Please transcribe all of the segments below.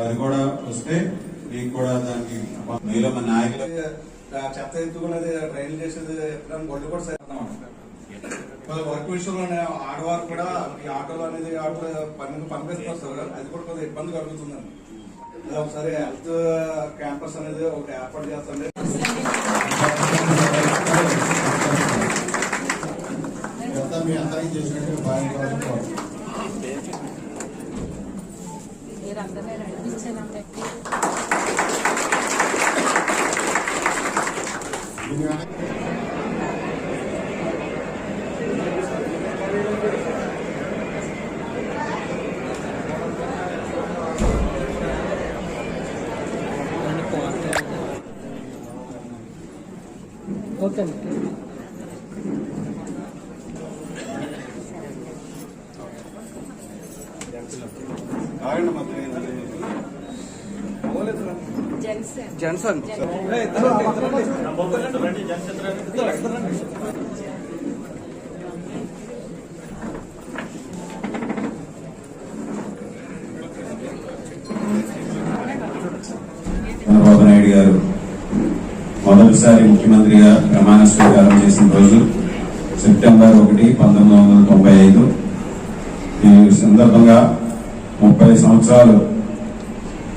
అది కూడా వస్తే మీకు కూడా దానికి మీలో మన నాయకులు చెత్త ఎత్తుకునేది ట్రైన్ చేసేది గొడ్డు కూడా చేస్తాం. వర్క్ విషయంలో ఆడవారు కూడా ఈ ఆటోలు అనేది పంపిస్తారు సార్. అది కూడా కొద్దిగా ఇబ్బంది కలుగుతుందండి. అది ఒకసారి హెల్త్ క్యాంపస్ అనేది ఒకటి ఏర్పాటు చేస్తుంది. మీ అందరికీ చేసినట్టు ఓకే జన్సన్ చంద్రబాబు నాయుడు గారు మొదటిసారి ముఖ్యమంత్రిగా ప్రమాణ స్వీకారం చేసిన రోజు సెప్టెంబర్ 1, 1995. ఈ సందర్భంగా 30 సంవత్సరాలు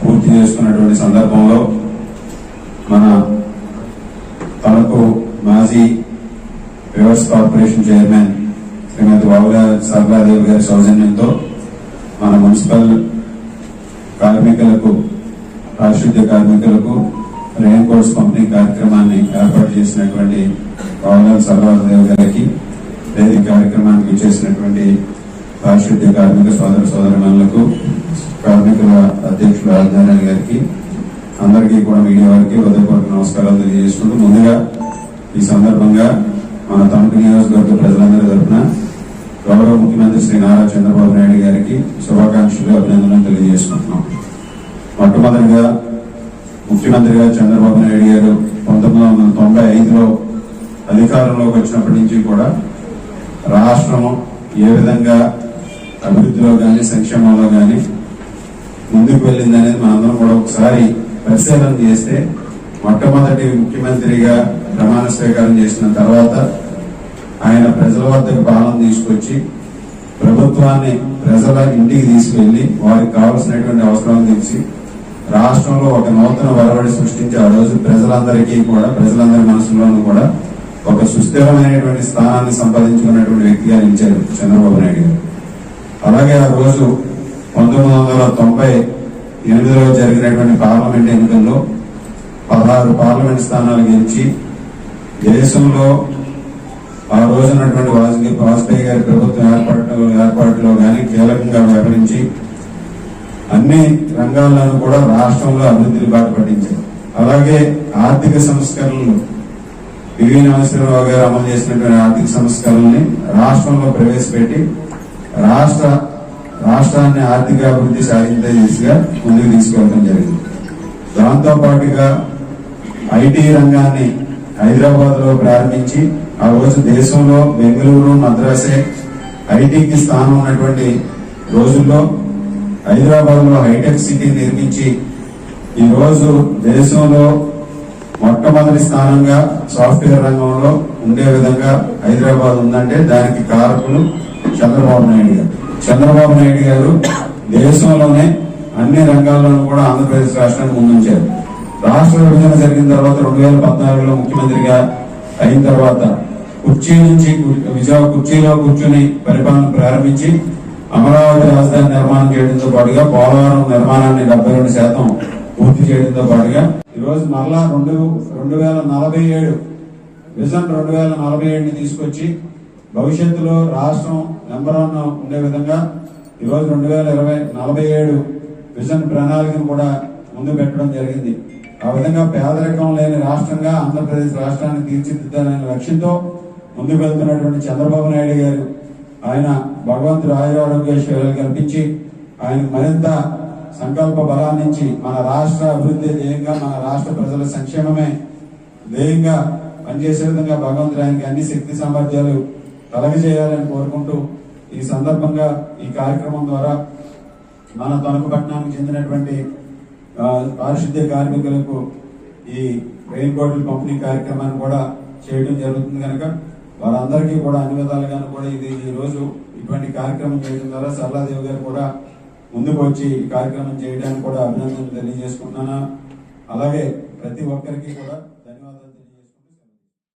పూర్తి చేసుకున్నటువంటి సందర్భంలో మన తణుకు మాజీ రివర్స్ కార్పొరేషన్ చైర్మన్ శ్రీమతి వావుల సర్వాదేవి గారి సౌజన్యంతో మన మున్సిపల్ కార్మికులకు, పారిశుద్ధ్య కార్మికులకు రెయిన్ కోట్స్ పంపిణీ కార్యక్రమాన్ని ఏర్పాటు చేసినటువంటి వావుల సర్వాదేవి గారికి, ఈ కార్యక్రమానికి చేసినటువంటి పారిశుద్ధ్య కార్మిక సోదరమణులకు, కార్మికుల అధ్యక్షులు రాజధాని గారికి, అందరికీ కూడా మీడియా వారికి హృదయపూర్వక నమస్కారాలు తెలియజేసుకుంటూ, ముందుగా ఈ సందర్భంగా మన తణుకు నియోజకవర్గ ప్రజలందరి తరఫున గౌరవ ముఖ్యమంత్రి శ్రీ నారా చంద్రబాబు నాయుడు గారికి శుభాకాంక్షలు, అభినందనలు తెలియజేసుకుంటున్నాం. మొట్టమొదటిగా ముఖ్యమంత్రిగా చంద్రబాబు నాయుడు గారు 1995లో అధికారంలోకి వచ్చినప్పటి నుంచి కూడా రాష్ట్రం ఏ విధంగా అభివృద్ధిలో కానీ సంక్షేమంలో కానీ ముందుకు వెళ్ళిందనేది మనందరం కూడా ఒకసారి పరిశీలన చేస్తే, మొట్టమొదటి ముఖ్యమంత్రిగా ప్రమాణ స్వీకారం చేసిన తర్వాత ఆయన ప్రజల వద్దకు పాలన తీసుకొచ్చి ప్రభుత్వాన్ని ప్రజల ఇంటికి తీసుకెళ్లి వారికి కావాల్సినటువంటి అవసరాలు తీర్చి రాష్ట్రంలో ఒక నూతన వరవడి సృష్టించి ఆ రోజు ప్రజలందరికీ కూడా, ప్రజలందరి మనసులోనూ కూడా ఒక సుస్థిరమైనటువంటి స్థానాన్ని సంపాదించుకున్నటువంటి వ్యక్తిగా నిలిచారు చంద్రబాబు నాయుడు గారు. అలాగే ఆ రోజు 1998లో జరిగినటువంటి పార్లమెంట్ ఎన్నికల్లో 16 పార్లమెంట్ స్థానాలు గెలిచి దేశంలో ఆ రోజు ఉన్నటువంటి వాజ్పేయి గారి ప్రభుత్వం ఏర్పాటులో కానీ కీలకంగా వ్యవహరించి అన్ని రంగాలను కూడా రాష్ట్రంలో అభివృద్ధిని బాట పట్టించారు. అలాగే ఆర్థిక సంస్కరణలు పివి నరసింహరావు గారు అమలు చేసినటువంటి ఆర్థిక సంస్కరణల్ని రాష్ట్రంలో ప్రవేశపెట్టి రాష్ట్రాన్ని ఆర్థిక అభివృద్ధి సాధించే దిశగా ముందుకు తీసుకెళ్లడం జరిగింది. దాంతో పాటుగా ఐటీ రంగాన్ని హైదరాబాద్ లో ప్రారంభించి ఆ రోజు దేశంలో బెంగళూరు, మద్రాసే ఐటీకి స్థానం ఉన్నటువంటి రోజుల్లో హైదరాబాద్ లో హైటెక్ సిటీ నిర్మించి ఈ రోజు దేశంలో మొట్టమొదటి స్థానంగా సాఫ్ట్వేర్ రంగంలో ఉండే విధంగా హైదరాబాద్ ఉందంటే దానికి కారకులు చంద్రబాబు నాయుడు గారు. చంద్రబాబు నాయుడు గారు దేశంలోనే అన్ని రంగాల్లోనూ కూడా ఆంధ్రప్రదేశ్ రాష్ట్రాన్ని ముందుంచారు. రాష్ట్ర విభజన జరిగిన తర్వాత 2014లో ముఖ్యమంత్రిగా అయిన తర్వాత కుర్చీలో కూర్చుని పరిపాలన ప్రారంభించి అమరావతి రాజధాని నిర్మాణం చేయడంతో పాటుగా పోలవరం నిర్మాణాన్ని 72% పూర్తి చేయడంతో పాటుగా ఈరోజు మరలా 2047 విజన్ 2047ని తీసుకొచ్చి భవిష్యత్తులో రాష్ట్రం నెంబర్ 1 ఉండే విధంగా ఈరోజు 2047 విజన్ ప్రణాళికను కూడా ముందు పెట్టడం జరిగింది. ఆ విధంగా పేదరికం లేని రాష్ట్రంగా ఆంధ్రప్రదేశ్ రాష్ట్రాన్ని తీర్చిదిద్దాలనే లక్ష్యంతో ముందుకు వెళ్తున్నటువంటి చంద్రబాబు నాయుడు గారు, ఆయన భగవంతుడు ఆయురారోగ్యాలు కల్పించి ఆయనకు మరింత సంకల్ప బలాన్నించి మన రాష్ట్ర అభివృద్ధి ధ్యేయంగా, మన రాష్ట్ర ప్రజల సంక్షేమమే ధ్యేయంగా పనిచేసే విధంగా భగవంతుడు ఆయనకి అన్ని శక్తి సామర్థ్యాలు కలగజేయాలని కోరుకుంటూ ఈ సందర్భంగా ఈ కార్యక్రమం ద్వారా మన తణుకు పట్టణానికి చెందినటువంటి పారిశుద్ధ్య కార్మికులకు ఈ రెయిన్ కోట్ల పంపిణీ కార్యక్రమాన్ని కూడా చేయడం జరుగుతుంది కనుక వారందరికీ కూడా అన్ని విధాలుగాను కూడా ఇది ఈ రోజు ఇటువంటి కార్యక్రమం చేయడం ద్వారా సరళాదేవి గారు కూడా ముందుకు వచ్చి ఈ కార్యక్రమం చేయడానికి కూడా అభినందనలు తెలియజేసుకుంటున్నాను. అలాగే ప్రతి ఒక్కరికి కూడా